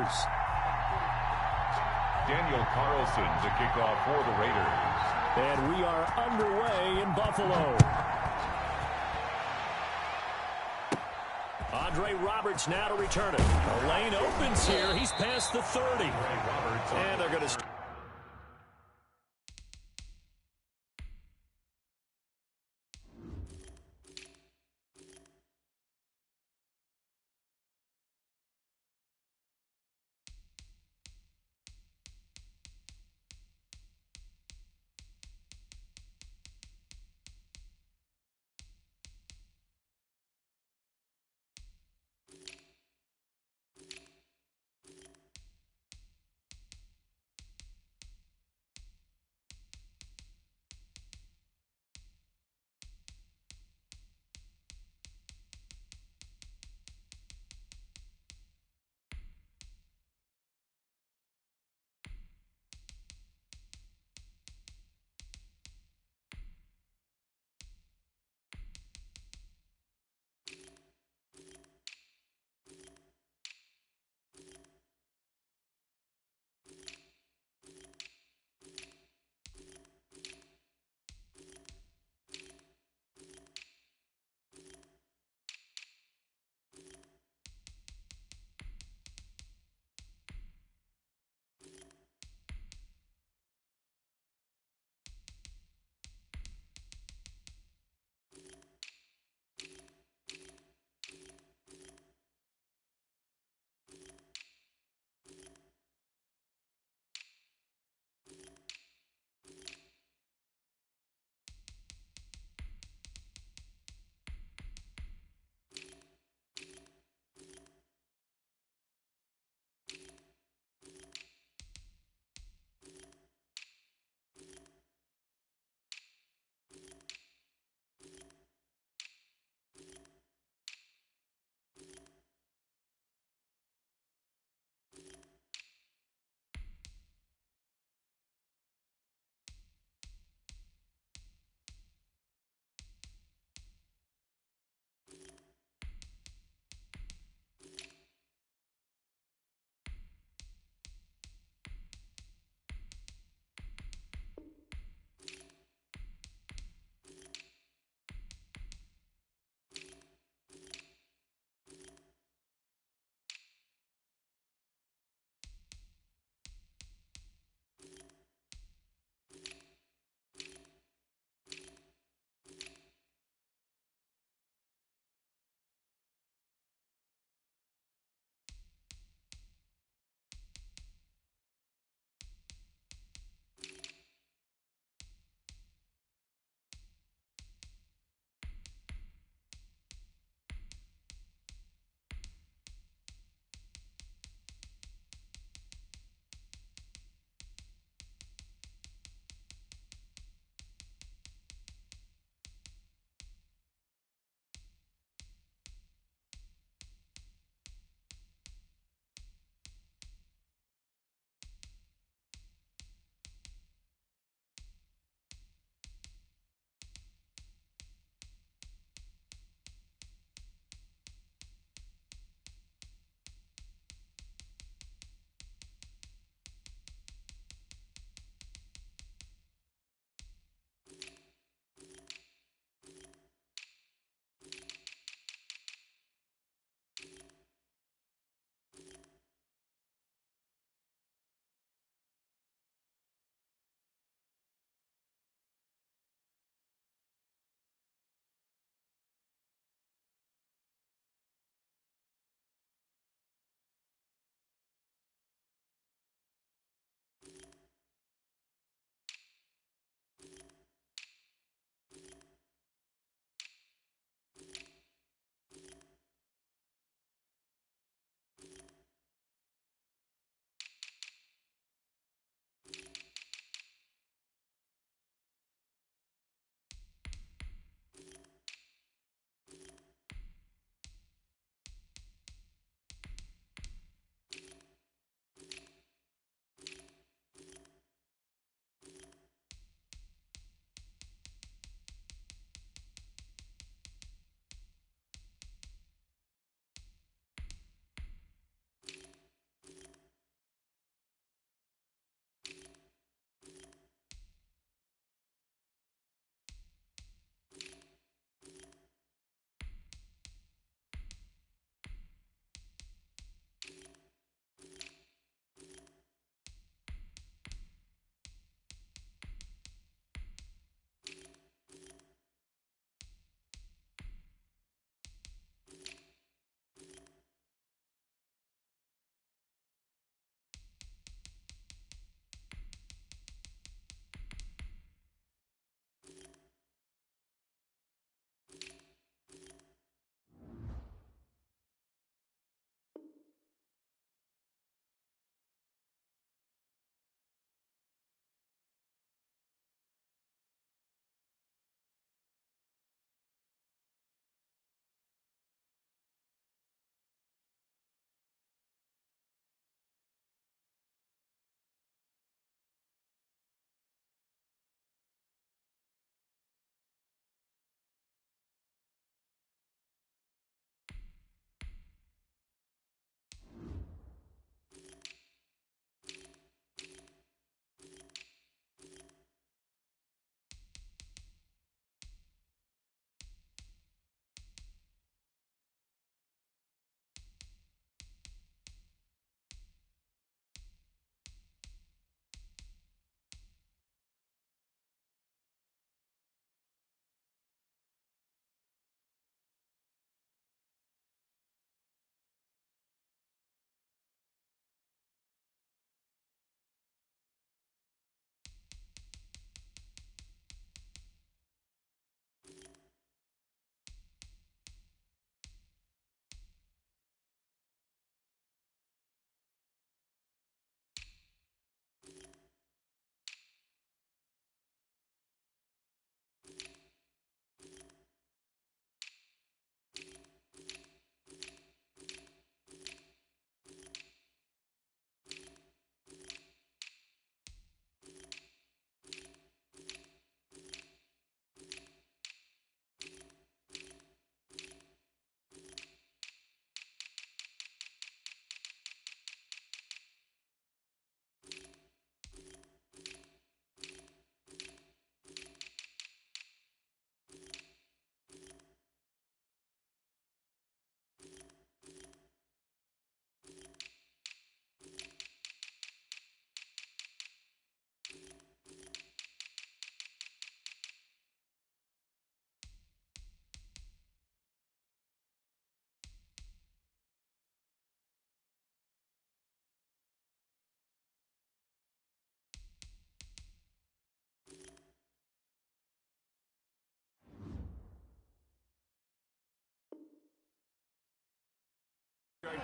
Raiders. Daniel Carlson to kick off for the Raiders. And we are underway in Buffalo. Andre Roberts now to return it. The lane opens here. He's past the 30. And they're going to...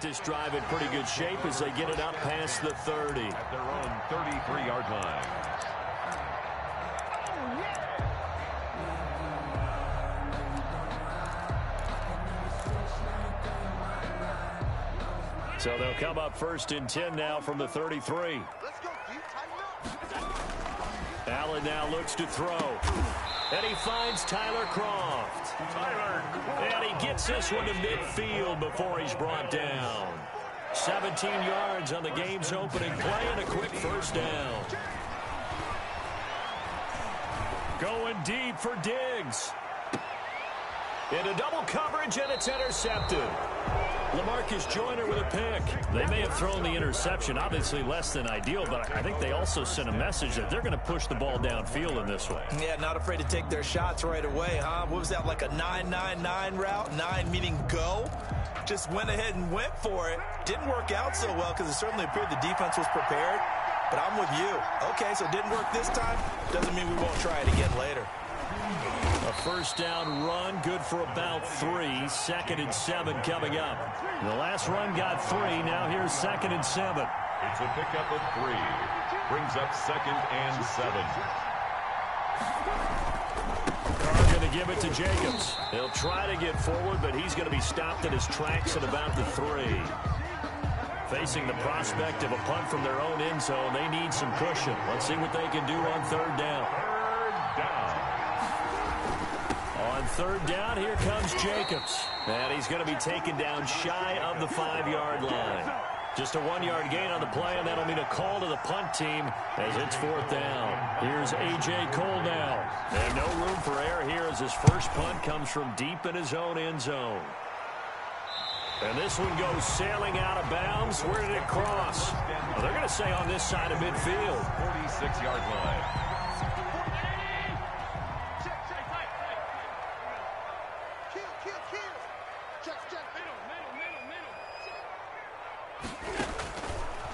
This drive in pretty good shape as they get it up past the 30. At their own 33-yard line. So they'll come up 1st and 10 now from the 33. Allen now looks to throw. And he finds Tyler Croft. And he gets this one to midfield before he's brought down. 17 yards on the game's opening play and a quick 1st down. Going deep for Diggs. Into double coverage, and it's intercepted. LaMarcus Joyner with a pick. They may have thrown the interception, obviously less than ideal, but I think they also sent a message that they're going to push the ball downfield in this one. Yeah, not afraid to take their shots right away, huh? What was that, like a 9-9-9 route? 9 meaning go? Just went ahead and went for it. Didn't work out so well because it certainly appeared the defense was prepared. But I'm with you. Okay, so it didn't work this time. Doesn't mean we won't try it again later. A 1st down run, good for about 3. 2nd and 7 coming up. The last run got 3. Now here's 2nd and 7. It's a pickup of 3. Brings up 2nd and 7. Carr going to give it to Jacobs. He'll try to get forward, but he's going to be stopped in his tracks at about the 3. Facing the prospect of a punt from their own end zone, they need some cushion. Let's see what they can do on 3rd down. 3rd down. On 3rd down, here comes Jacobs. And he's going to be taken down shy of the 5-yard line. Just a 1-yard gain on the play, and that'll mean a call to the punt team as it's 4th down. Here's A.J. Cole now. And no room for error here as his first punt comes from deep in his own end zone. And this one goes sailing out of bounds. Where did it cross? Well, they're going to say on this side of midfield. 46-yard line.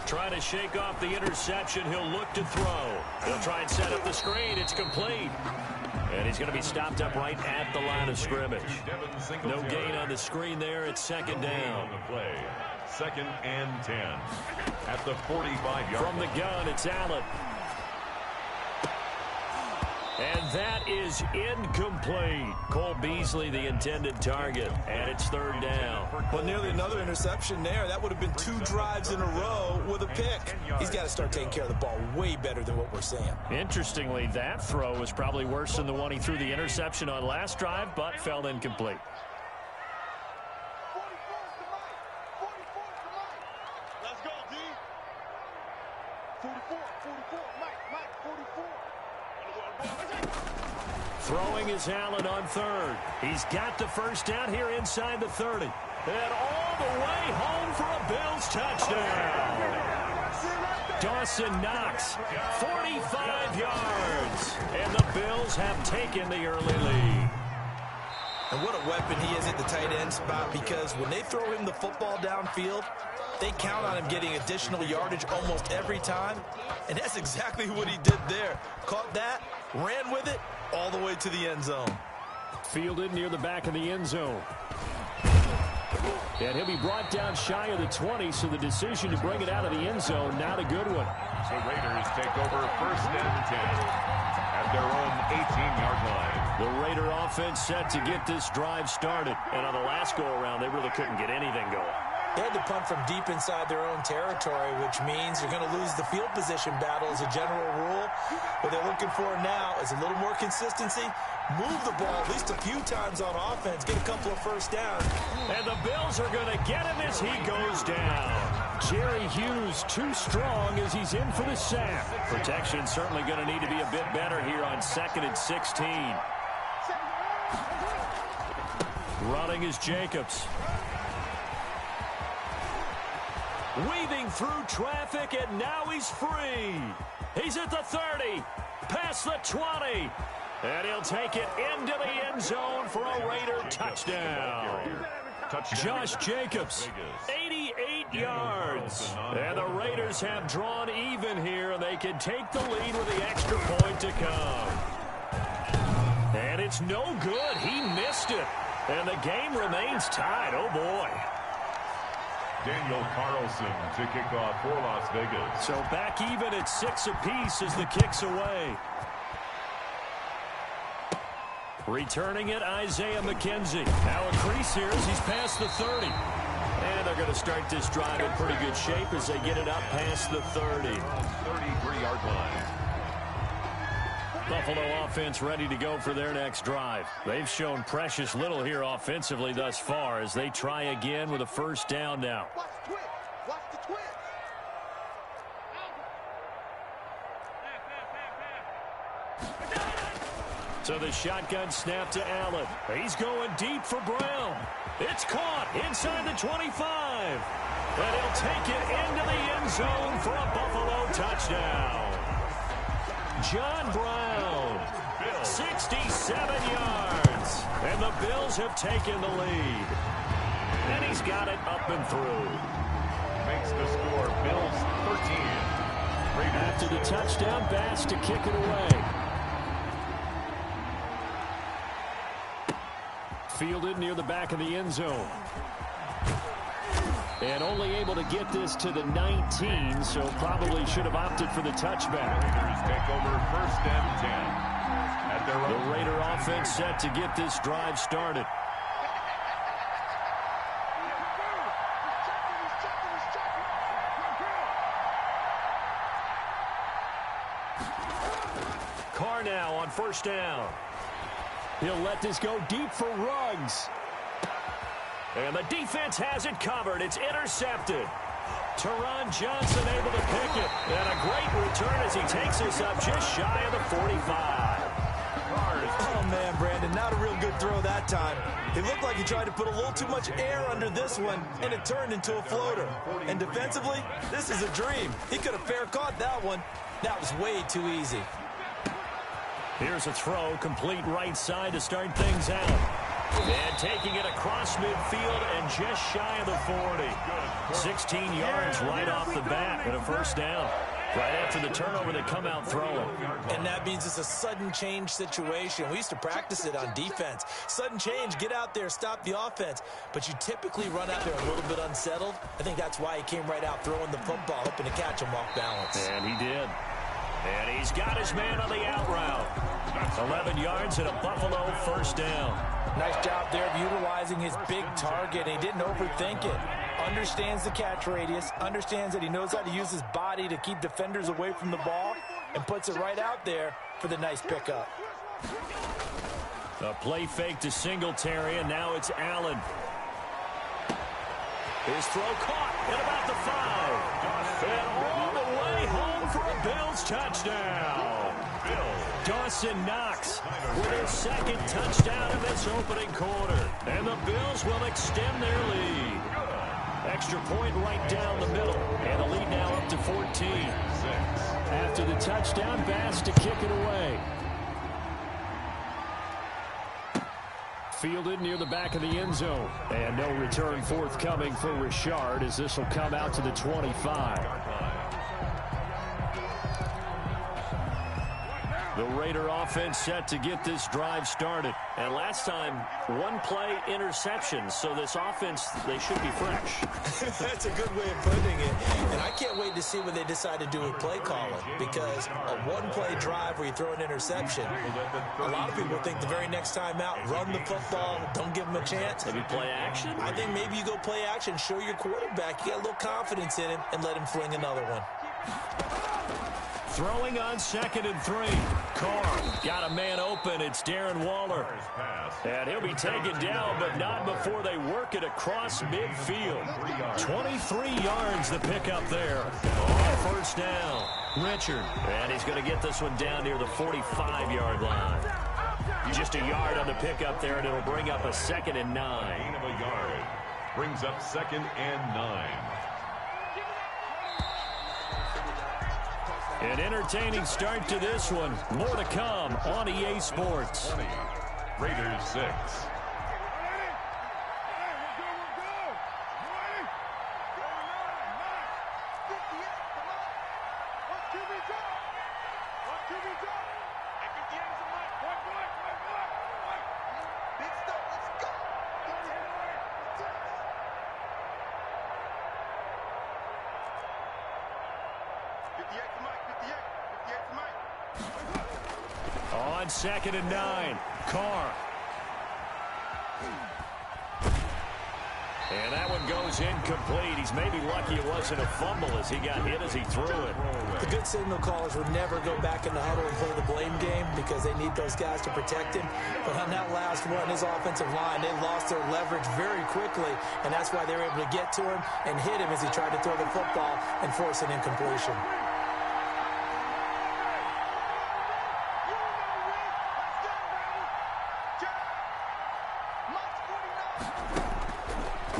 Trying to shake off the interception. He'll look to throw. He'll try and set up the screen. It's complete. And he's going to be stopped up right at the line of scrimmage. No gain on the screen there. It's 2nd down. Play. 2nd and 10. At the 45-yard line. From the gun, it's Allen. And that is incomplete. Cole Beasley, the intended target. And it's 3rd down. Well, nearly another interception there. That would have been 2 drives in a row with a pick. He's got to start taking care of the ball way better than what we're seeing. Interestingly, that throw was probably worse than the one he threw the interception on last drive, but fell incomplete. Let's go, D. 44, Mike, 44. Throwing is Allen on 3rd. He's got the 1st down here inside the 30. And all the way home for a Bills touchdown. Dawson Knox, 45 yards. And the Bills have taken the early lead. And what a weapon he is at the tight end spot, because when they throw him the football downfield, they count on him getting additional yardage almost every time. And that's exactly what he did there. Caught that, ran with it, all the way to the end zone. Fielded near the back of the end zone. And he'll be brought down shy of the 20, so the decision to bring it out of the end zone, not a good one. The Raiders take over 1st and 10 at their own 18-yard line. The Raider offense set to get this drive started. And on the last go-around, they really couldn't get anything going. They had to punt from deep inside their own territory, which means you're going to lose the field position battle as a general rule. What they're looking for now is a little more consistency. Move the ball at least a few times on offense. Get a couple of 1st downs. And the Bills are going to get him as he goes down. Jerry Hughes too strong as he's in for the sack. Protection certainly going to need to be a bit better here on 2nd and 16. Running is Jacobs. Weaving through traffic, and now he's free. He's at the 30, past the 20, and he'll take it into the end zone for a Raider touchdown. Josh Jacobs, 88 yards. And the Raiders have drawn even here, and they can take the lead with the extra point to come. And it's no good. He missed it. And the game remains tied. Oh, boy. Daniel Carlson to kick off for Las Vegas. So back even at 6 apiece as the kick's away. Returning it, Isaiah McKenzie. Now a crease here as he's past the 30. And they're going to start this drive in pretty good shape as they get it up past the 30. 33-yard line. Buffalo offense ready to go for their next drive. They've shown precious little here offensively thus far as they try again with a first down now. Watch the twist. Watch the twist. So the shotgun snap to Allen. He's going deep for Brown. It's caught inside the 25. And he'll take it into the end zone for a Buffalo touchdown. John Brown, 67 yards. And the Bills have taken the lead. And he's got it up and through. Makes the score Bills 13. After the touchdown, Bass to kick it away. Fielded near the back of the end zone. And only able to get this to the 19, so probably should have opted for the touchback. Raiders take over first and 10. At their own. The Raider offense set to get this drive started. Carr now on first down. He'll let this go deep for Ruggs. And the defense has it covered. It's intercepted. Teron Johnson able to pick it. And a great return as he takes this up just shy of the 45. Oh, man, Brandon, not a real good throw that time. It looked like he tried to put a little too much air under this one, and it turned into a floater. And defensively, this is a dream. He could have fair caught that one. That was way too easy. Here's a throw, complete right side to start things out. And taking it across midfield and just shy of the 40. 16 yards right off the bat and a first down. Right after the turnover, they come out throwing. And that means it's a sudden change situation. We used to practice it on defense. Sudden change, get out there, stop the offense. But you typically run out there a little bit unsettled. I think that's why he came right out throwing the football, hoping to catch him off balance. And he did. And he's got his man on the out route. 11 yards and a Buffalo first down. Nice job there of utilizing his big target. He didn't overthink it. Understands the catch radius. Understands that he knows how to use his body to keep defenders away from the ball. And puts it right out there for the nice pickup. A play fake to Singletary, and now it's Allen. His throw caught at about the 5. And all the way home for a Bills touchdown. Dawson Knox with his second touchdown in this opening quarter. And the Bills will extend their lead. Extra point right down the middle. And the lead now up to 14. After the touchdown, Bass to kick it away. Fielded near the back of the end zone. And no return forthcoming for Richard as this will come out to the 25. The Raider offense set to get this drive started. And last time, one play interception. So this offense, they should be fresh. That's a good way of putting it. And I can't wait to see what they decide to do with play calling. Because a one-play drive where you throw an interception, a lot of people think the very next time out, run the football, don't give them a chance. Maybe play action? I think maybe you go play action, show your quarterback, you got a little confidence in him, and let him fling another one. Throwing on 2nd and 3. Carr got a man open. It's Darren Waller. And he'll be taken down, but not before they work it across midfield. 23 yards the pickup there. On first down. Richard. And he's going to get this one down near the 45-yard line. Just a yard on the pickup there, and it'll bring up a 2nd and 9. Gain of a yard. Brings up 2nd and 9. An entertaining start to this one. More to come on EA Sports. 20. Raiders 6. On 2nd and 9, Carr. And that one goes incomplete. He's maybe lucky it wasn't a fumble as he got hit as he threw it. The good signal callers would never go back in the huddle and play the blame game because they need those guys to protect him. But on that last run, his offensive line, they lost their leverage very quickly, and that's why they were able to get to him and hit him as he tried to throw the football and force an incompletion.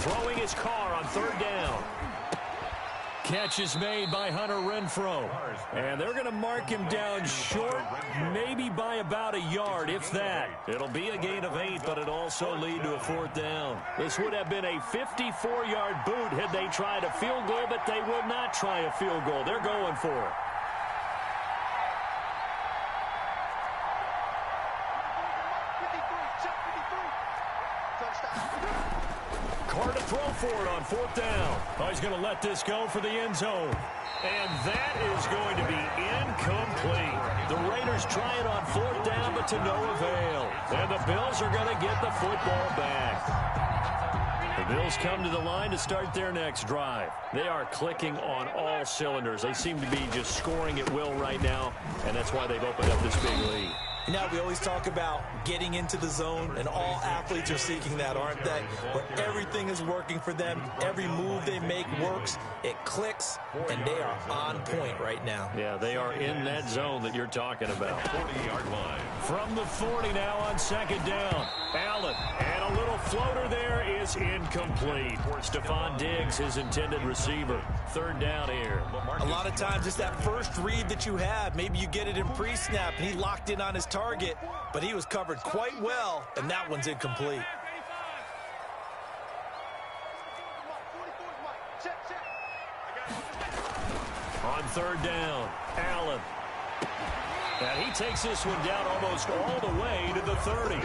Throwing his Carr on 3rd down. Catch is made by Hunter Renfrow. And they're going to mark him down short, maybe by about a yard, if that. It'll be a gain of 8, but it'll also lead to a 4th down. This would have been a 54-yard boot had they tried a field goal, but they will not try a field goal. They're going for it. Carr to throw for it on 4th down. Oh, he's going to let this go for the end zone. And that is going to be incomplete. The Raiders try it on 4th down, but to no avail. And the Bills are going to get the football back. The Bills come to the line to start their next drive. They are clicking on all cylinders. They seem to be just scoring at will right now, and that's why they've opened up this big lead. You know, we always talk about getting into the zone, and all athletes are seeking that, aren't they? Where everything is working for them. Every move they make works. It clicks, and they are on point right now. Yeah, they are in that zone that you're talking about. 40-yard line. From the 40 now on 2nd down. Allen, and a little floater there is incomplete. Stephon Diggs, his intended receiver. 3rd down here. A lot of times it's that first read that you have. Maybe you get it in pre-snap, and he locked in on his target, but he was covered quite well, and that one's incomplete. On 3rd down, Allen. And he takes this one down almost all the way to the 30.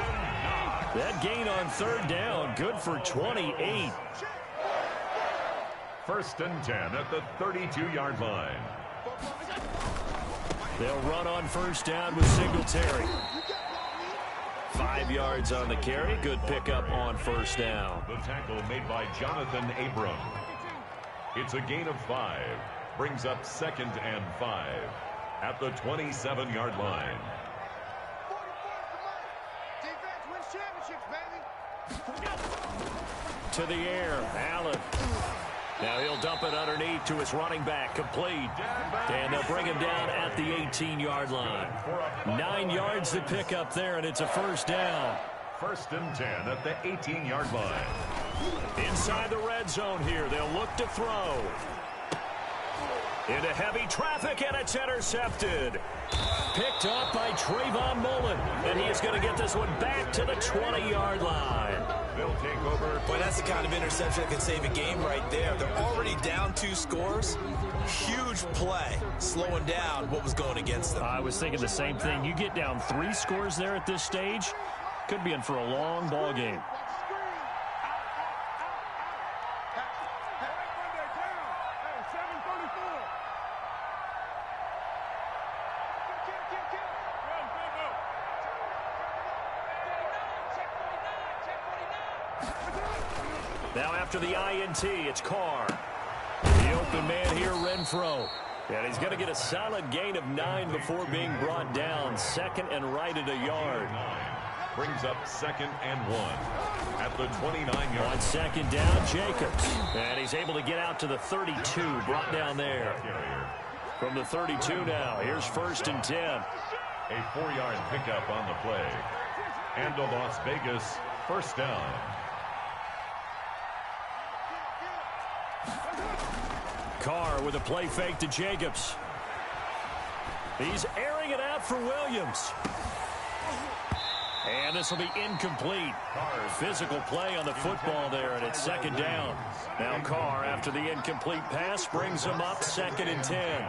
That gain on 3rd down, good for 28. 1st and 10 at the 32-yard line. They'll run on 1st down with Singletary. 5 yards on the carry. Good pickup on 1st down. The tackle made by Jonathan Abram. It's a gain of 5. Brings up 2nd and 5 at the 27-yard line. To the air, Allen. Now he'll dump it underneath to his running back, complete. And they'll bring him down at the 18-yard line. 9 yards to pick up there, and it's a 1st down. 1st and 10 at the 18-yard line. Inside the red zone here, they'll look to throw. Into heavy traffic, and it's intercepted. Picked up by Trayvon Mullen, and he is going to get this one back to the 20-yard line. They'll take over. Boy, that's the kind of interception that can save a game right there. They're already down 2 scores. Huge play, slowing down what was going against them. I was thinking the same thing. You get down 3 scores there at this stage, could be in for a long ball game. Now after the INT, it's Carr. The open man here, Renfrow. And he's going to get a solid gain of 9 before being brought down. 2nd and right at a yard. Brings up 2nd and 1 at the 29-yard. On 2nd down, Jacobs. And he's able to get out to the 32, brought down there. From the 32 now, here's 1st and 10. A 4-yard pickup on the play. And a Las Vegas 1st down. Carr with a play fake to Jacobs. He's airing it out for Williams. And this will be incomplete. Physical play on the football there, and it's 2nd down. Now Carr, after the incomplete pass, brings him up 2nd and 10.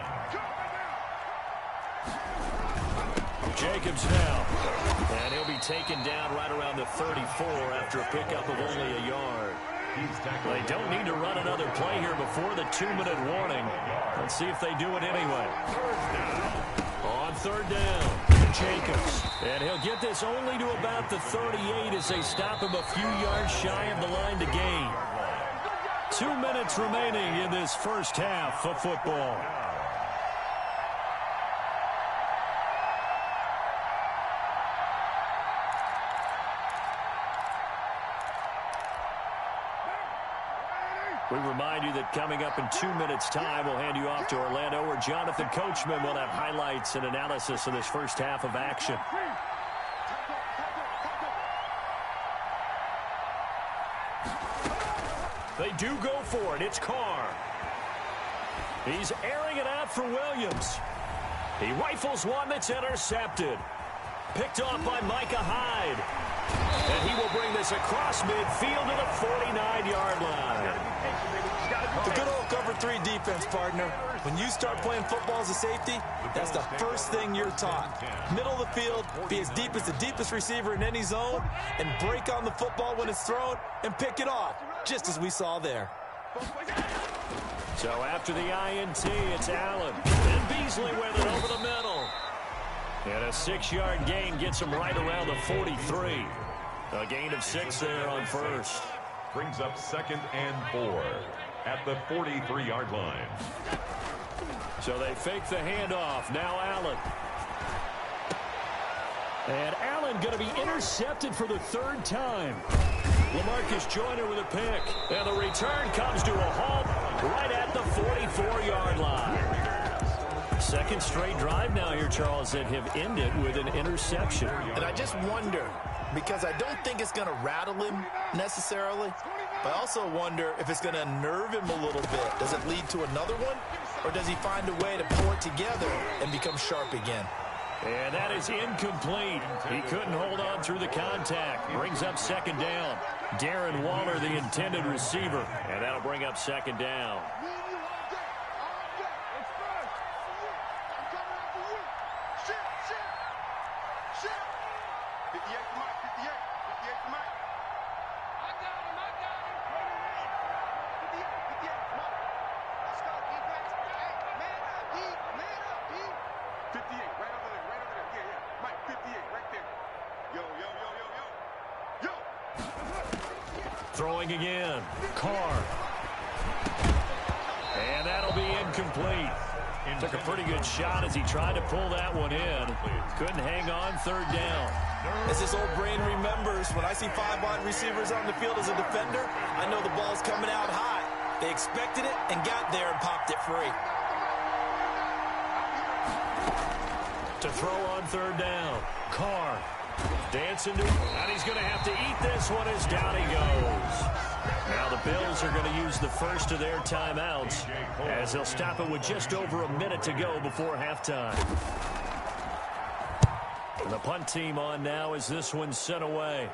Jacobs now. And he'll be taken down right around the 34 after a pickup of only a yard. They don't need to run another play here before the 2-minute warning. Let's see if they do it anyway. On third down, Jacobs. And he'll get this only to about the 38 as they stop him a few yards shy of the line to gain. 2 minutes remaining in this first half of football. We remind you that coming up in 2 minutes' time, we'll hand you off to Orlando, where Jonathan Coachman will have highlights and analysis of this first half of action. They do go for it. It's Carr. He's airing it out for Williams. He rifles one that's intercepted. Picked off by Micah Hyde. And he will bring this across midfield to the 49-yard line. The good old cover 3 defense, partner. When you start playing football as a safety, that's the first thing you're taught. Middle of the field, be as deep as the deepest receiver in any zone, and break on the football when it's thrown and pick it off, just as we saw there. So after the INT, it's Allen. And Beasley with it over the middle. And a 6-yard gain gets him right around the 43. A gain of 6 there on first. Brings up 2nd and 4 at the 43-yard line. So they fake the handoff. Now Allen. And Allen going to be intercepted for the 3rd time. LaMarcus Joyner with a pick. And the return comes to a halt right at the 44-yard line. 2nd straight drive now here, Charles, that have ended with an interception. And I just wonder, because I don't think it's going to rattle him necessarily, but I also wonder if it's going to nerve him a little bit. Does it lead to another one, or does he find a way to pull it together and become sharp again? And that is incomplete. He couldn't hold on through the contact. Brings up 2nd down. Darren Waller, the intended receiver. And that'll bring up 2nd down. Throwing again. Carr. And that'll be incomplete. Took a pretty good shot as he tried to pull that one in. Couldn't hang on 3rd down. As this old brain remembers, when I see 5 wide receivers on the field as a defender, I know the ball's coming out high. They expected it and got there and popped it free. To throw on 3rd down. Carr. Dancing to, and he's going to have to eat this one as down he goes. Now the Bills are going to use the first of their timeouts as they'll stop it with just over a minute to go before halftime. And the punt team on now as this one's sent away.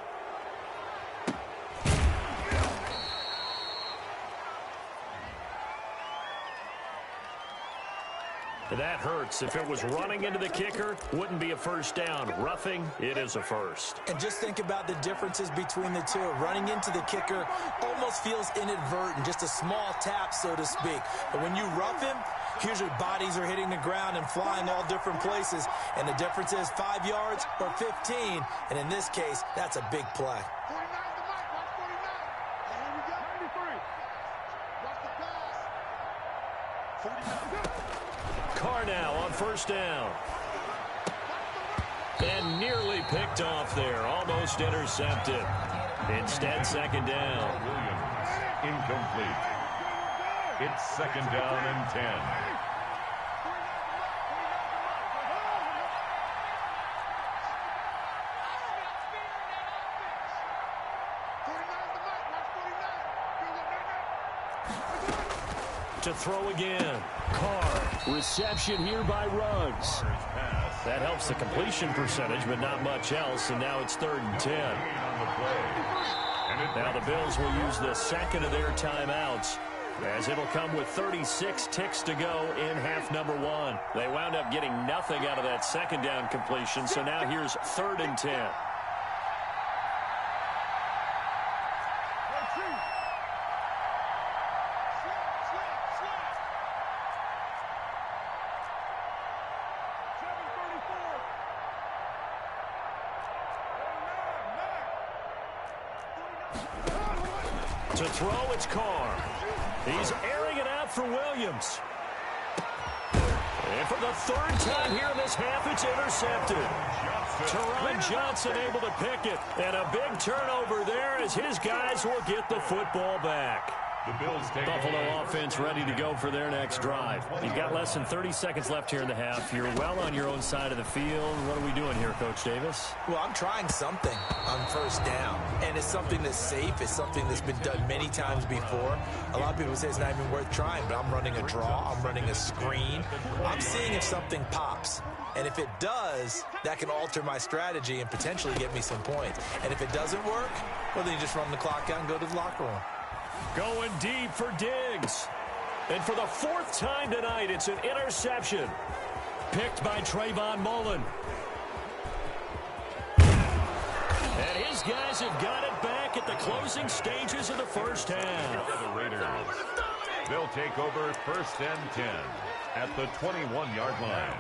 That hurts. If it was running into the kicker, wouldn't be a first down. Roughing, it is a first. And just think about the differences between the two. Running into the kicker almost feels inadvertent, just a small tap, so to speak. But when you rough him, here's your bodies are hitting the ground and flying all different places. And the difference is 5 yards or 15. And in this case, that's a big play. Carr now on 1st down. And nearly picked off there. Almost intercepted. Instead, 2nd down. Williams, incomplete. It's 2nd down and 10. To throw again. Carr. Reception here by Ruggs. That helps the completion percentage, but not much else. And now it's 3rd and 10. Now the Bills will use the 2nd of their timeouts, as it'll come with 36 ticks to go in half number 1. They wound up getting nothing out of that 2nd down completion, so now here's 3rd and 10. To throw, it's Carr. He's airing it out for Williams. And for the third time here in this half, it's intercepted. Teron Johnson able to pick it. And a big turnover there as his guys will get the football back. The Bills take Buffalo offense ready to go for their next drive. You've got less than 30 seconds left here in the half. You're well on your own side of the field. What are we doing here, Coach Davis? Well, I'm trying something on first down, and it's something that's safe. It's something that's been done many times before. A lot of people say it's not even worth trying, but I'm running a draw. I'm running a screen. I'm seeing if something pops. And if it does, that can alter my strategy and potentially get me some points. And if it doesn't work, well, then you just run the clock out and go to the locker room. Going deep for Diggs. And for the fourth time tonight, it's an interception. Picked by Trayvon Mullen. And his guys have got it back at the closing stages of the first half. The Raiders. They'll take over first and 10 at the 21-yard line.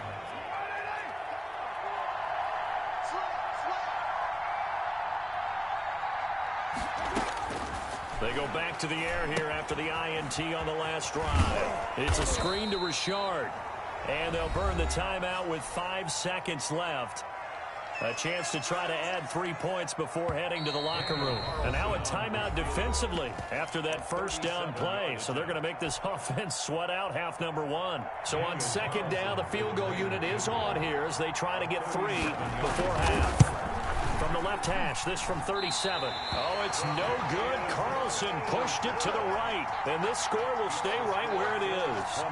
They go back to the air here after the INT on the last drive. It's a screen to Richard. And they'll burn the timeout with 5 seconds left. A chance to try to add 3 points before heading to the locker room. And now a timeout defensively after that first down play. So they're going to make this offense sweat out half number 1. So on second down, the field goal unit is on here as they try to get 3 before half. From the left hash, this from 37. Oh, it's no good. Carlson pushed it to the right. And this score will stay right where it is.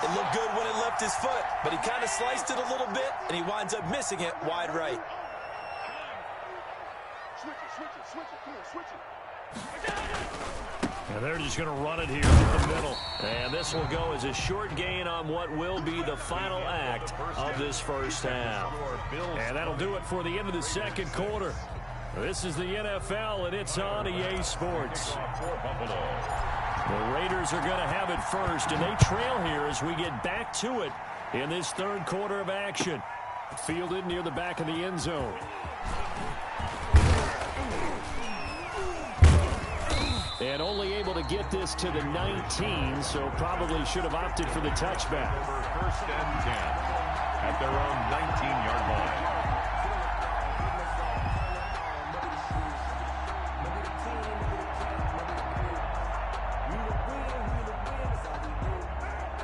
It looked good when it left his foot, but he kind of sliced it a little bit, and he winds up missing it wide right. And they're just going to run it here in the middle. And this will go as a short gain on what will be the final act of this first half. And that'll do it for the end of the second quarter. This is the NFL, and it's on EA Sports. The Raiders are going to have it first, and they trail here as we get back to it in this third quarter of action. Fielded near the back of the end zone. And only able to get this to the 19, so probably should have opted for the touchback. First and 10 at their own 19-yard line.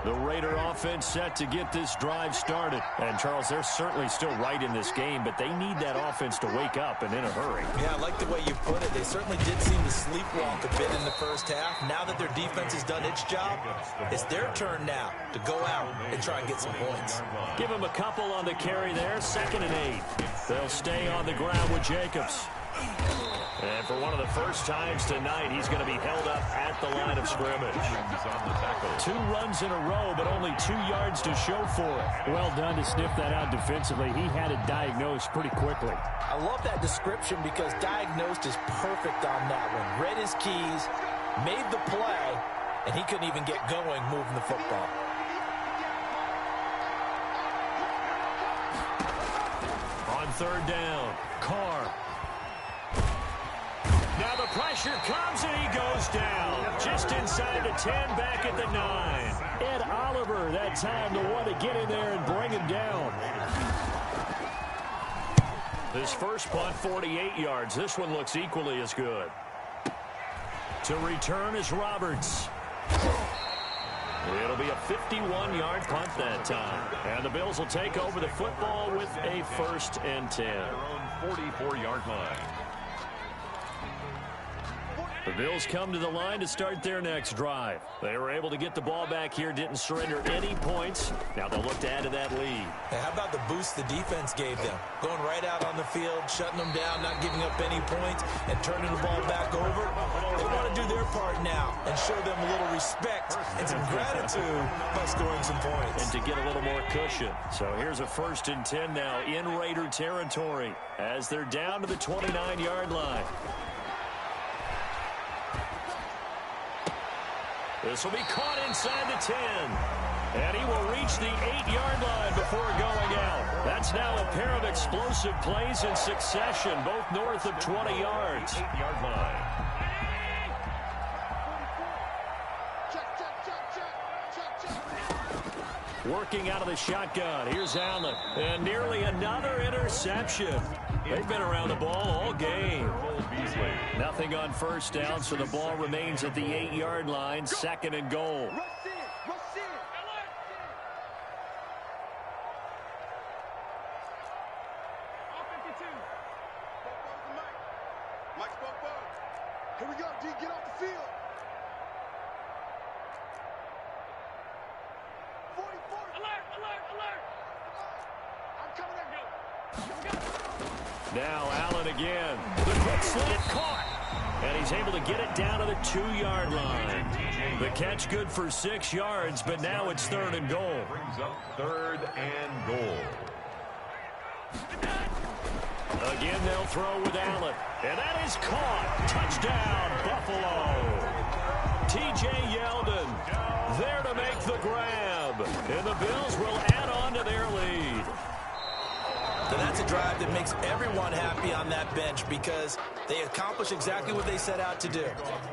The Raider offense set to get this drive started. And, Charles, they're certainly still right in this game, but they need that offense to wake up and in a hurry. Yeah, I like the way you put it. They certainly did seem to sleepwalk a bit in the first half. Now that their defense has done its job, it's their turn now to go out and try and get some points. Give them a couple on the carry there, 2nd and 8. They'll stay on the ground with Jacobs. And for one of the first times tonight, he's going to be held up at the line of scrimmage. 2 runs in a row, but only 2 yards to show for it. Well done to sniff that out defensively. He had it diagnosed pretty quickly. I love that description because diagnosed is perfect on that one. Read his keys, made the play, and he couldn't even get going moving the football. On third down, Carr. Now the pressure comes and he goes down. Just inside the 10, back at the 9. Ed Oliver that time the one to get in there and bring him down. This first punt, 48 yards. This one looks equally as good. To return is Roberts. It'll be a 51-yard punt that time. And the Bills will take over the football with a 1st and 10. Their own 44-yard line. The Bills come to the line to start their next drive. They were able to get the ball back here, didn't surrender any points. Now they'll look to add to that lead. Hey, how about the boost the defense gave them? Going right out on the field, shutting them down, not giving up any points, and turning the ball back over. They want to do their part now and show them a little respect and some gratitude by scoring some points. And to get a little more cushion. So here's a 1st and 10 now in Raider territory as they're down to the 29-yard line. This will be caught inside the 10. And he will reach the 8-yard line before going out. That's now a pair of explosive plays in succession, both north of 20 yards. 8-yard line. Working out of the shotgun. Here's Allen. And nearly another interception. They've been around the ball all game. Nothing on first down, so the ball remains at the 8-yard line. 2nd and goal. Here we go, D. Get off the field. 44. Alert, alert, alert. I'm coming at you. Now Allen again. The quick slant caught. And he's able to get it down to the 2-yard line. The catch good for 6 yards, but now it's 3rd and goal. Brings up 3rd and goal. Again, they'll throw with Allen. And that is caught. Touchdown, Buffalo. T.J. Yeldon there to make the grab. And the Bills will add on to their lead. So that's a drive that makes everyone happy on that bench because they accomplish exactly what they set out to do.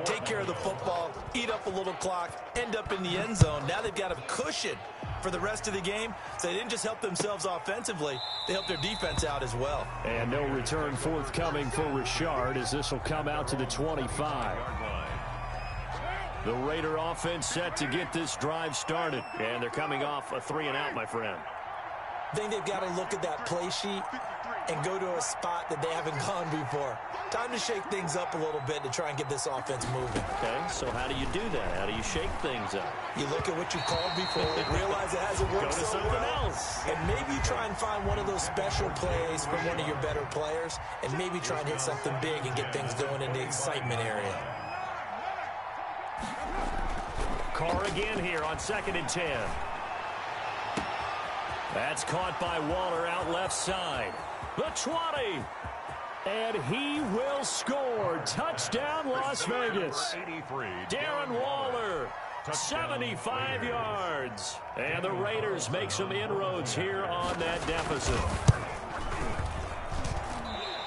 Take care of the football, eat up a little clock, end up in the end zone. Now they've got a cushion for the rest of the game. So they didn't just help themselves offensively, they helped their defense out as well. And no return forthcoming for Richard as this will come out to the 25. The Raider offense set to get this drive started. And they're coming off a 3-and-out, my friend. I think they've got to look at that play sheet and go to a spot that they haven't gone before. Time to shake things up a little bit to try and get this offense moving. Okay, so how do you do that? How do you shake things up? You look at what you called before, realize it hasn't worked so well, and maybe try and find one of those special plays from one of your better players, and maybe try and hit something big and get things going in the excitement area. Carr again here on 2nd and 10. That's caught by Waller out left side. The 20. And he will score. Touchdown, Las Vegas. Darren Waller, 75 yards. And the Raiders make some inroads here on that deficit.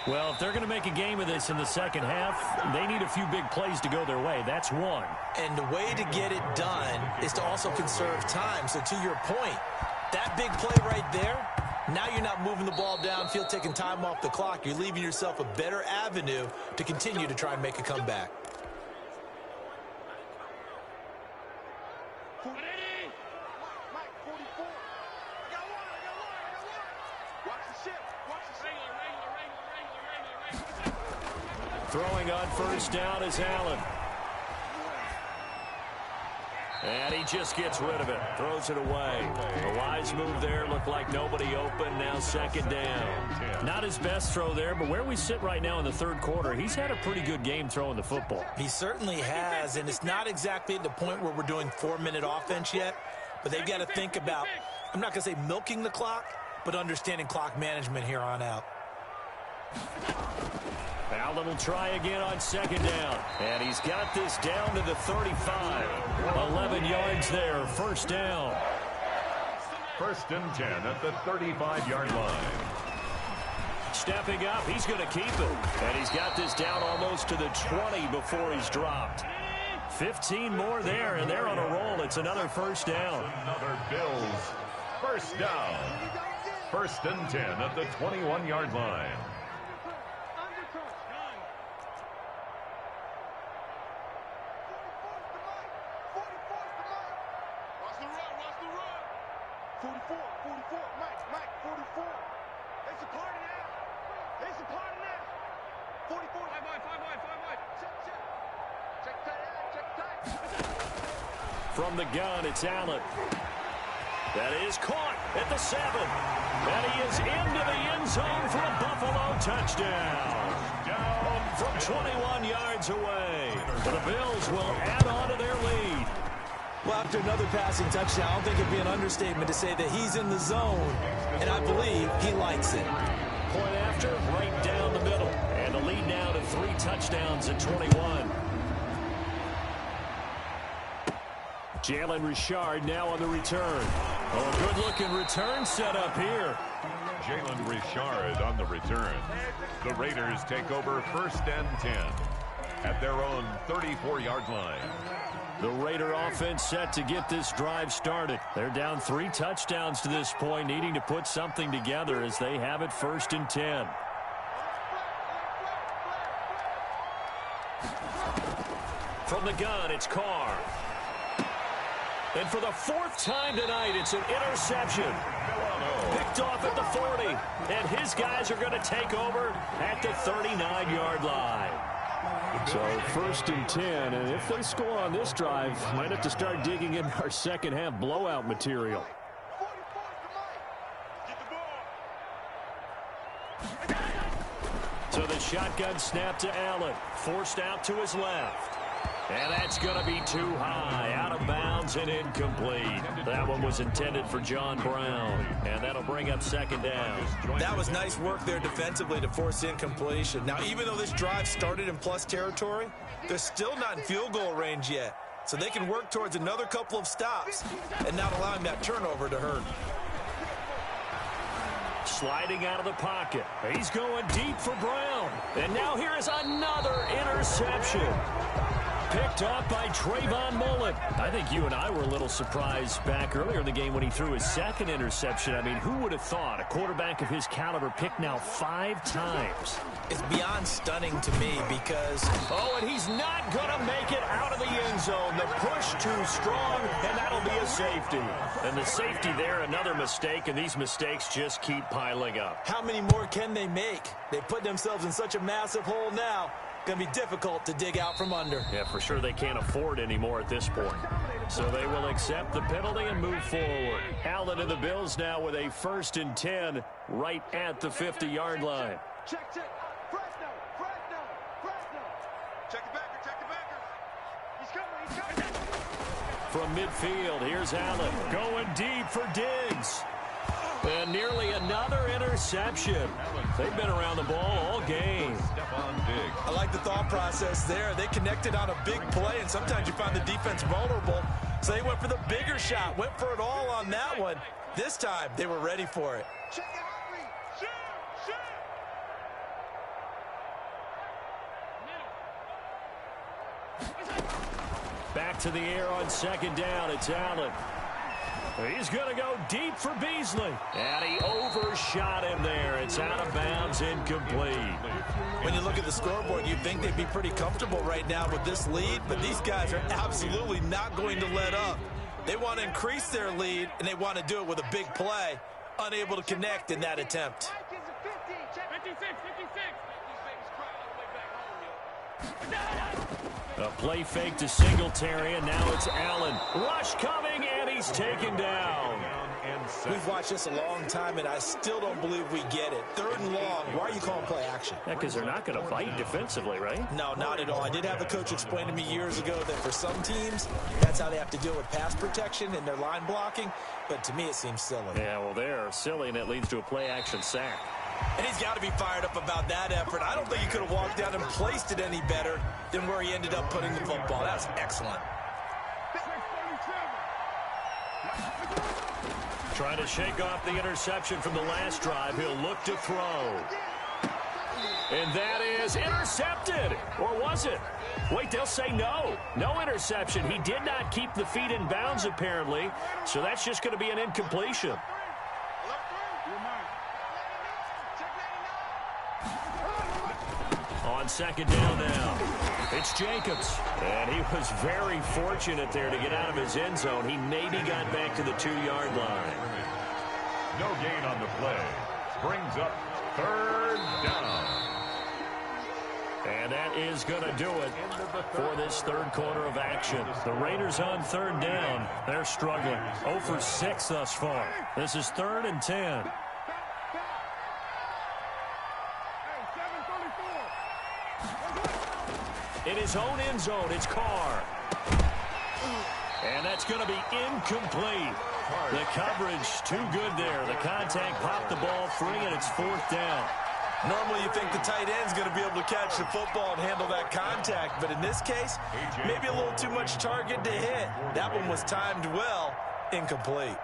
Well, if they're going to make a game of this in the second half, they need a few big plays to go their way. That's one. And the way to get it done is to also conserve time. So to your point, that big play right there, now you're not moving the ball downfield, taking time off the clock. You're leaving yourself a better avenue to continue to try and make a comeback. Mike, 44. I got one. Watch the ship. Watch the ship. Throwing on first down is Allen. And he just gets rid of it. Throws it away. A wise move there. Looked like nobody open. Now 2nd down. Not his best throw there, but where we sit right now in the 3rd quarter, he's had a pretty good game throwing the football. He certainly has, and it's not exactly at the point where we're doing 4-minute offense yet, but they've got to think about, I'm not going to say milking the clock, but understanding clock management here on out. Allen will try again on 2nd down. And he's got this down to the 35. 11 yards there, 1st down. 1st and 10 at the 35-yard line. Stepping up, he's going to keep it. And he's got this down almost to the 20 before he's dropped. 15 more there, and they're on a roll. It's another 1st down. Another Bills 1st down. 1st and 10 at the 21-yard line. From the gun, it's Allen. That is caught at the 7. And he is into the end zone for a Buffalo touchdown. From 21 yards away. The Bills will add on to their lead. Well, after another passing touchdown, I don't think it'd be an understatement to say that he's in the zone, and I believe he likes it. Point after, right down the middle. And the lead now to 3 touchdowns at 21. Jalen Richard now on the return. Oh, good-looking return set up here. Jalen Richard on the return. The Raiders take over 1st and 10 at their own 34-yard line. The Raider offense set to get this drive started. They're down 3 touchdowns to this point, needing to put something together as they have it 1st and 10. From the gun, it's Carr. And for the 4th time tonight, it's an interception. Picked off at the 40. And his guys are going to take over at the 39-yard line. So 1st and 10, and if they score on this drive, might have to start digging in our second half blowout material. So the shotgun snap to Allen, forced out to his left. And that's going to be too high, out of bounds and incomplete. That one was intended for John Brown, and that'll bring up 2nd down. That was nice work there defensively to force incompletion. Now, even though this drive started in plus territory, they're still not in field goal range yet. So they can work towards another couple of stops and not allowing that turnover to hurt. Sliding out of the pocket. He's going deep for Brown. And now here is another interception. Picked up by Trayvon Mullen. I think you and I were a little surprised back earlier in the game when he threw his 2nd interception. I mean, who would have thought a quarterback of his caliber picked now 5 times? It's beyond stunning to me because... Oh, and he's not going to make it out of the end zone. The push too strong, and that'll be a safety. And the safety there, another mistake, and these mistakes just keep piling up. How many more can they make? They put themselves in such a massive hole now. Going to be difficult to dig out from under. Yeah, for sure they can't afford any more at this point. So they will accept the penalty and move forward. Allen and the Bills now with a 1st and 10 right at the 50-yard line. Check. Fresno. Check the backer. He's coming. From midfield, here's Allen going deep for Diggs. And nearly another interception. They've been around the ball all game. I like the thought process there. They connected on a big play, and sometimes you find the defense vulnerable. So they went for the bigger shot, went for it all on that one. This time, they were ready for it. Check it out, Lee. Shoot. Back to the air on 2nd down. It's Allen. He's going to go deep for Beasley. And he overshot him there. It's out of bounds, incomplete. When you look at the scoreboard, you'd think they'd be pretty comfortable right now with this lead, but these guys are absolutely not going to let up. They want to increase their lead, and they want to do it with a big play. Unable to connect in that attempt. 56. A play fake to Singletary, and now it's Allen. Rush coming, and he's taken down. We've watched this a long time, and I still don't believe we get it. 3rd and long. Why are you calling play action? Yeah, because they're not going to bite defensively, right? No, not at all. I did have a coach explain to me years ago that for some teams, that's how they have to deal with pass protection and their line blocking. But to me, it seems silly. Yeah, well, they're silly, and it leads to a play action sack. And he's got to be fired up about that effort. I don't think he could have walked down and placed it any better than where he ended up putting the football. That's excellent. Trying to shake off the interception from the last drive. He'll look to throw. And that is intercepted. Or was it? Wait, they'll say no. No interception. He did not keep the feet in bounds, apparently. So that's just going to be an incompletion. On 2nd down now, it's Jacobs. And he was very fortunate there to get out of his end zone. He maybe got back to the 2-yard line. No gain on the play. Brings up 3rd down. And that is going to do it for this 3rd quarter of action. The Raiders on 3rd down. They're struggling. 0 for 6 thus far. This is 3rd and 10. In his own end zone, it's Carr. And that's going to be incomplete. The coverage too good there. The contact popped the ball free, and it's 4th down. Normally you think the tight end's going to be able to catch the football and handle that contact, but in this case, maybe a little too much target to hit. That one was timed well, incomplete.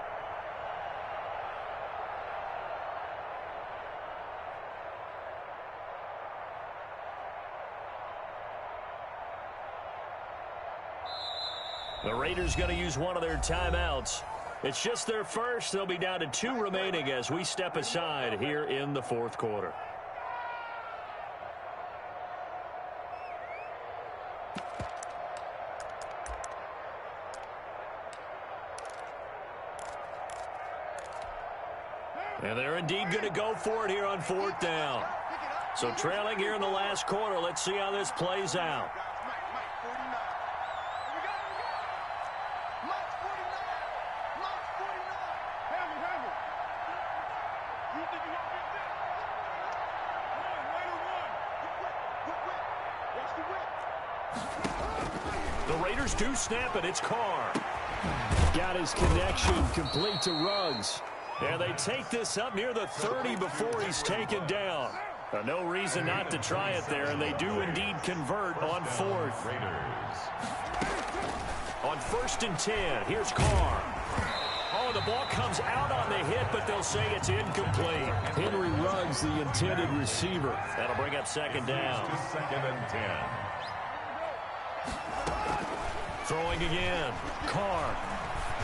Raiders going to use one of their timeouts. It's just their first. They'll be down to 2 remaining as we step aside here in the fourth quarter. And they're indeed going to go for it here on 4th down. So trailing here in the last quarter. Let's see how this plays out. The Raiders do snap it. It's Carr. Got his connection complete to Ruggs. And they take this up near the 30 before he's taken down. No reason not to try it there, and they do indeed convert on 4th. Raiders. On 1st and 10, here's Carr. Oh, the ball comes out on the hit, but they'll say it's incomplete. Henry Ruggs, the intended receiver. That'll bring up 2nd down. 2nd and 10. Throwing again. Carr.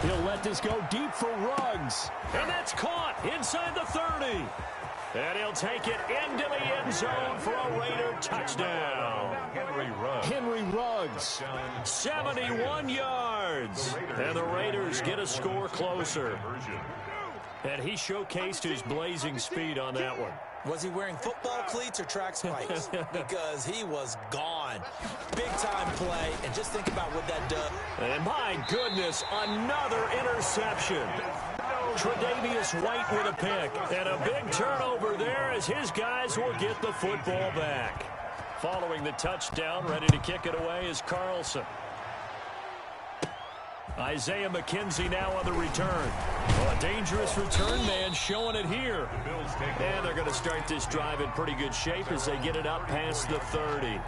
He'll let this go deep for Ruggs. And that's caught inside the 30. And he'll take it into the end zone for a Raider touchdown. Henry Ruggs, 71 yards. And the Raiders get a score closer. And he showcased his blazing speed on that one. Was he wearing football cleats or track spikes? Because he was gone. Big-time play, and just think about what that does. And my goodness, another interception. Tre'Davious White with a pick. And a big turnover there as his guys will get the football back. Following the touchdown, ready to kick it away is Carlson. Isaiah McKenzie now on the return. Well, a dangerous return man showing it here. And they're going to start this drive in pretty good shape as they get it up past the 30.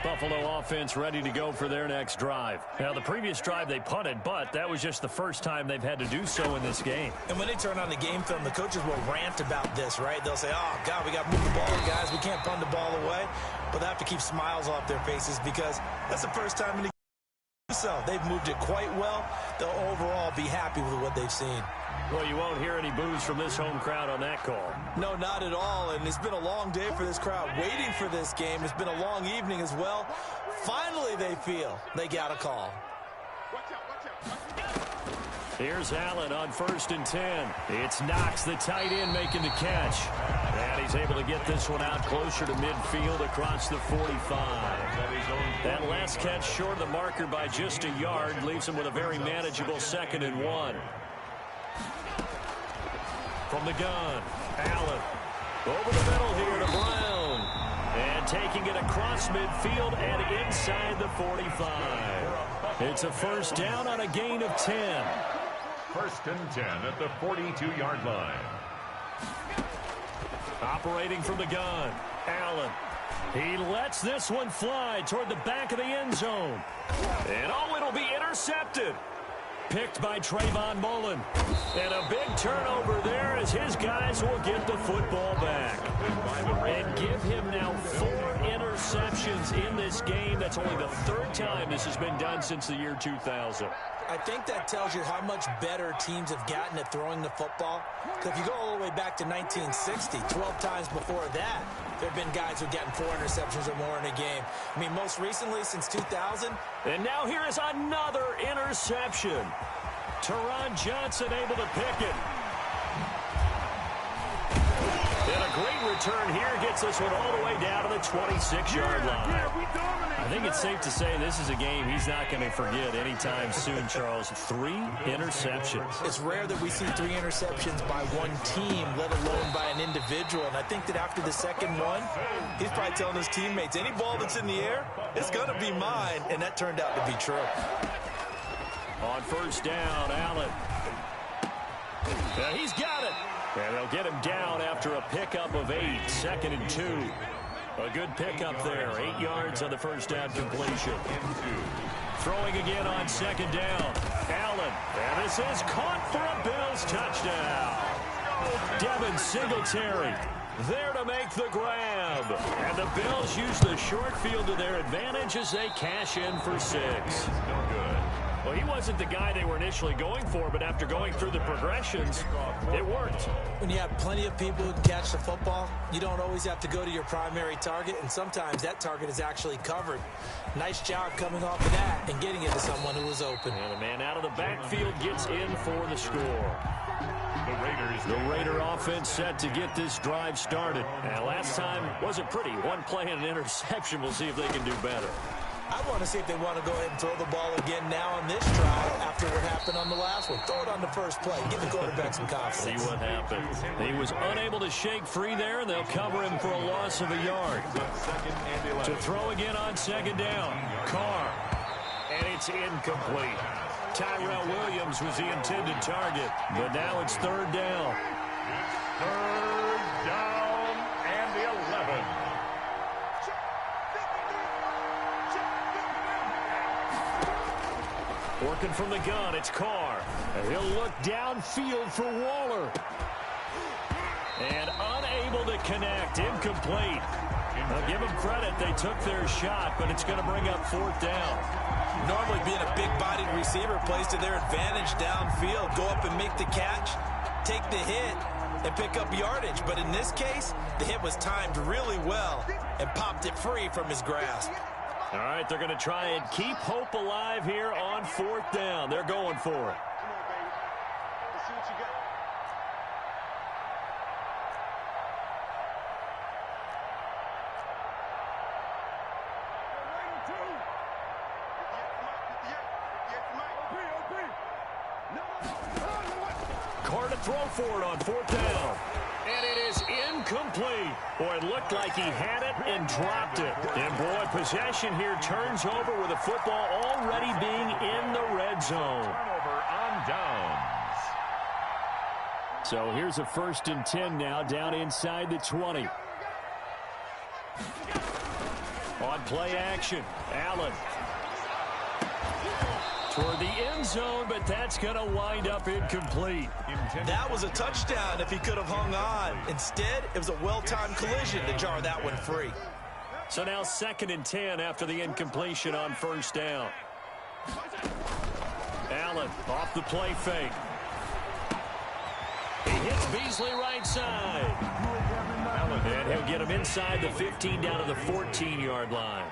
Buffalo offense ready to go for their next drive. Now, the previous drive they punted, but that was just the first time they've had to do so in this game. And when they turn on the game film, the coaches will rant about this, right? They'll say, oh, God, we got to move the ball, guys. We can't punt the ball away. But they have to keep smiles off their faces because that's the first time in the game. So they've moved it quite well. They'll overall be happy with what they've seen. Well, you won't hear any boos from this home crowd on that call. No, not at all. And it's been a long day for this crowd waiting for this game. It's been a long evening as well. Finally, they feel they got a call. Here's Allen on 1st and 10. It's Knox, the tight end, making the catch. And he's able to get this one out closer to midfield across the 45. That last catch short of the marker by just a yard leaves him with a very manageable 2nd and 1. From the gun, Allen. Over the middle here to Brown. And taking it across midfield and inside the 45. It's a 1st down on a gain of 10. 1st and 10 at the 42-yard line. Operating from the gun, Allen. He lets this one fly toward the back of the end zone. And oh, it'll be intercepted. Picked by Trayvon Mullen. And a big turnover there as his guys will get the football back. And give him now 4 interceptions in this game. That's only the 3rd time this has been done since the year 2000. I think that tells you how much better teams have gotten at throwing the football. Because if you go all the way back to 1960, 12 times before that, there have been guys who've gotten 4 interceptions or more in a game. I mean, most recently since 2000. And now here is another interception. Teron Johnson able to pick it. And a great return here gets this one all the way down to the 26-yard line. I think it's safe to say this is a game he's not going to forget anytime soon, Charles. 3 interceptions. It's rare that we see 3 interceptions by one team, let alone by an individual. And I think that after the second one, he's probably telling his teammates, any ball that's in the air, it's going to be mine. And that turned out to be true. On 1st down, Allen. He's got it. And they'll get him down after a pickup of 8, 2nd and 2. A good pickup there, 8 yards on the 1st down completion. Throwing again on 2nd down, Allen. And this is caught for a Bills touchdown. Devin Singletary. there to make the grab. And the Bills use the short field to their advantage as they cash in for 6. No good. Well, he wasn't the guy they were initially going for, but after going through the progressions, it worked. When you have plenty of people who can catch the football, you don't always have to go to your primary target, and sometimes that target is actually covered. Nice job coming off of that and getting it to someone who was open. And the man out of the backfield gets in for the score. The Raider offense set to get this drive started. And last time wasn't pretty. One play and an interception. We'll see if they can do better. I want to see if they want to go ahead and throw the ball again now on this drive after what happened on the last one. Throw it on the first play. Give the quarterback some confidence. See what happens. He was unable to shake free there, and they'll cover him for a loss of a yard. To throw again on second down. Carr. And it's incomplete. Tyrell Williams was the intended target, but now it's third down. Third down and the 11. Working from the gun, it's Carr. And he'll look downfield for Waller. And unable to connect, incomplete. I'll give them credit, they took their shot, but it's going to bring up fourth down. Normally being a big-bodied receiver plays to their advantage downfield. Go up and make the catch, take the hit, and pick up yardage. But in this case, the hit was timed really well and popped it free from his grasp. All right, they're going to try and keep hope alive here on fourth down. They're going for it. Come on, baby. Let's see what you got. Carr to throw for it on fourth down. And it is incomplete. Boy, it looked like he had it and dropped it. And, boy, possession here turns over with the football already being in the red zone. Turnover on downs. So here's a 1st and 10 now down inside the 20. On play action, Allen. Toward the end zone, but that's going to wind up incomplete. That was a touchdown if he could have hung on. Instead, it was a well-timed collision to jar that one free. So now 2nd and 10 after the incompletion on first down. Allen off the play fake. He hits Beasley right side. And he'll get him inside the 15 down to the 14-yard line.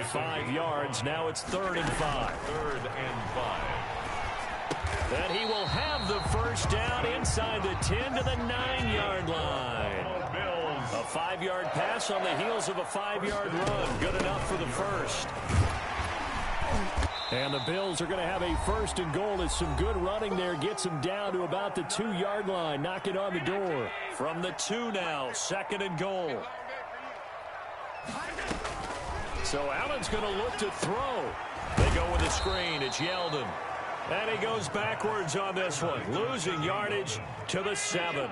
5 yards, now it's 3rd and 5. 3rd and 5. And he will have the first down inside the 10 to the 9-yard line. A 5-yard pass on the heels of a 5-yard run. Good enough for the first. And the Bills are going to have a 1st and goal as some good running there gets them down to about the 2-yard line. Knocking on the door. From the 2 now, 2nd and goal. So Allen's going to look to throw. They go with a screen. It's Yeldon. And he goes backwards on this one. Losing yardage to the 7.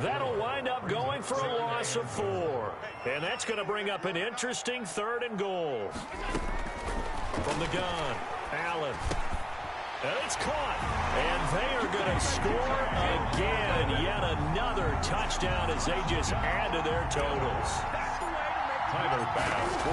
That'll wind up going for a loss of 4. And that's going to bring up an interesting 3rd and goal. From the gun, Allen. And it's caught. And they are going to score again. Yet another touchdown as they just add to their totals.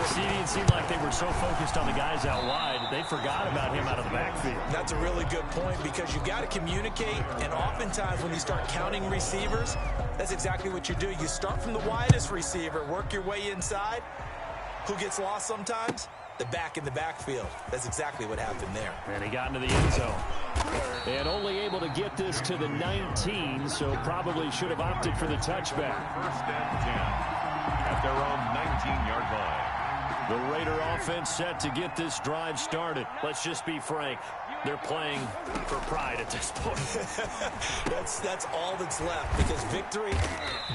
See, it didn't seem like they were so focused on the guys out wide, they forgot about him out of the backfield. That's a really good point because you've got to communicate, and oftentimes when you start counting receivers, that's exactly what you do. You start from the widest receiver, work your way inside. Who gets lost sometimes? The back in the backfield. That's exactly what happened there. And he got into the end zone. And only able to get this to the 19, so probably should have opted for the touchback. 1st and 10. At their own 19-yard line. The Raider offense set to get this drive started. Let's just be frank. They're playing for pride at this point. That's all that's left because victory,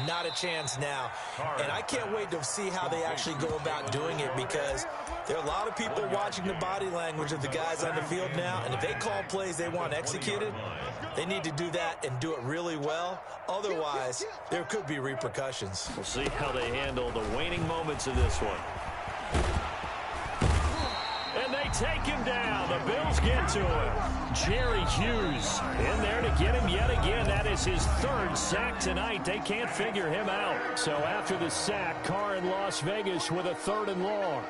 not a chance now. And I can't wait to see how they actually go about doing it because there are a lot of people watching the body language of the guys on the field now. And if they call plays they want executed, they need to do that and do it really well. Otherwise, there could be repercussions. We'll see how they handle the waning moments of this one. And they take him down. The Bills get to him. Jerry Hughes in there to get him yet again. That is his third sack tonight. They can't figure him out. So after the sack, Carr in Las Vegas with a 3rd and long.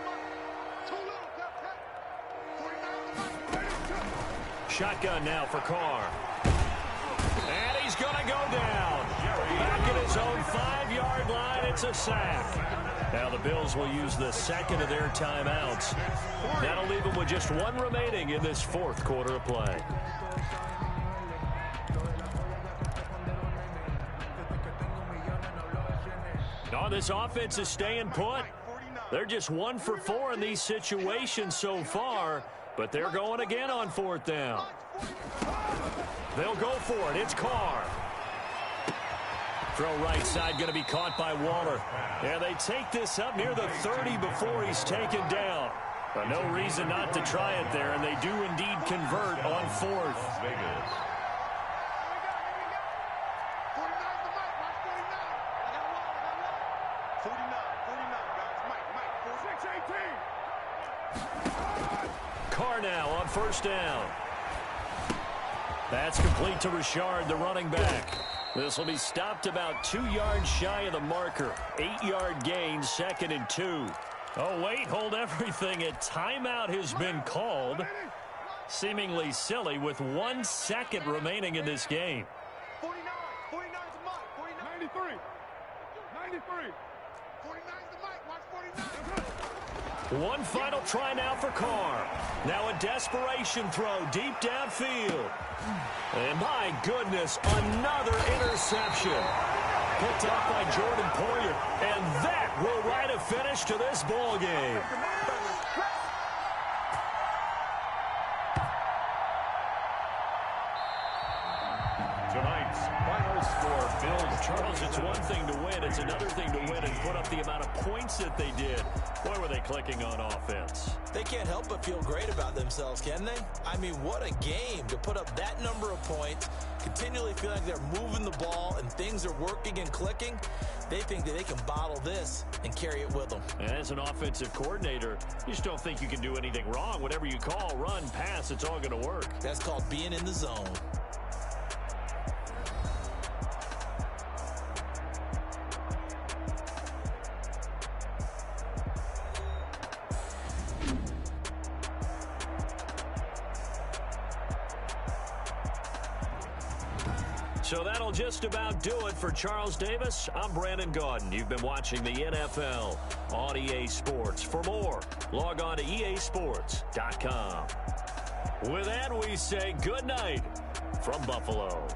Shotgun now for Carr. And he's going to go down. Back at his own 5-yard line, it's a sack. Now the Bills will use the second of their timeouts. That'll leave them with just 1 remaining in this 4th quarter of play. Oh, this offense is staying put. They're just 1 for 4 in these situations so far, but they're going again on 4th down. They'll go for it. It's Carr. Throw right side going to be caught by Waller. And they take this up near the 30 before he's taken down. But no reason not to try it there, and they do indeed convert on 4th. Vegas. Carr now on 1st down. That's complete to Richard, the running back. This will be stopped about 2 yards shy of the marker. 8-yard gain, 2nd and 2. Oh, wait, hold everything. A timeout has been called. Seemingly silly with 1 second remaining in this game. 49. 49's the mic. 49. 93. 93. 49's the mic. Watch 49. One final try now for Carr. Now a desperation throw deep downfield. And my goodness, another interception. Picked off by Jordan Poyer. And that will write a finish to this ball game. Tonight's final score, Bills. Charles, it's one thing to win. It's another thing to win and put up the amount of points that they did. Boy, were they clicking on offense. They can't help but feel great about themselves, can they? I mean, what a game to put up that number of points, continually feel like they're moving the ball and things are working and clicking. They think that they can bottle this and carry it with them. And as an offensive coordinator, you just don't think you can do anything wrong. Whatever you call, run, pass, it's all going to work. That's called being in the zone. So that'll just about do it for Charles Davis. I'm Brandon Gaudin. You've been watching the NFL on EA Sports. For more, log on to easports.com. With that, we say good night from Buffalo.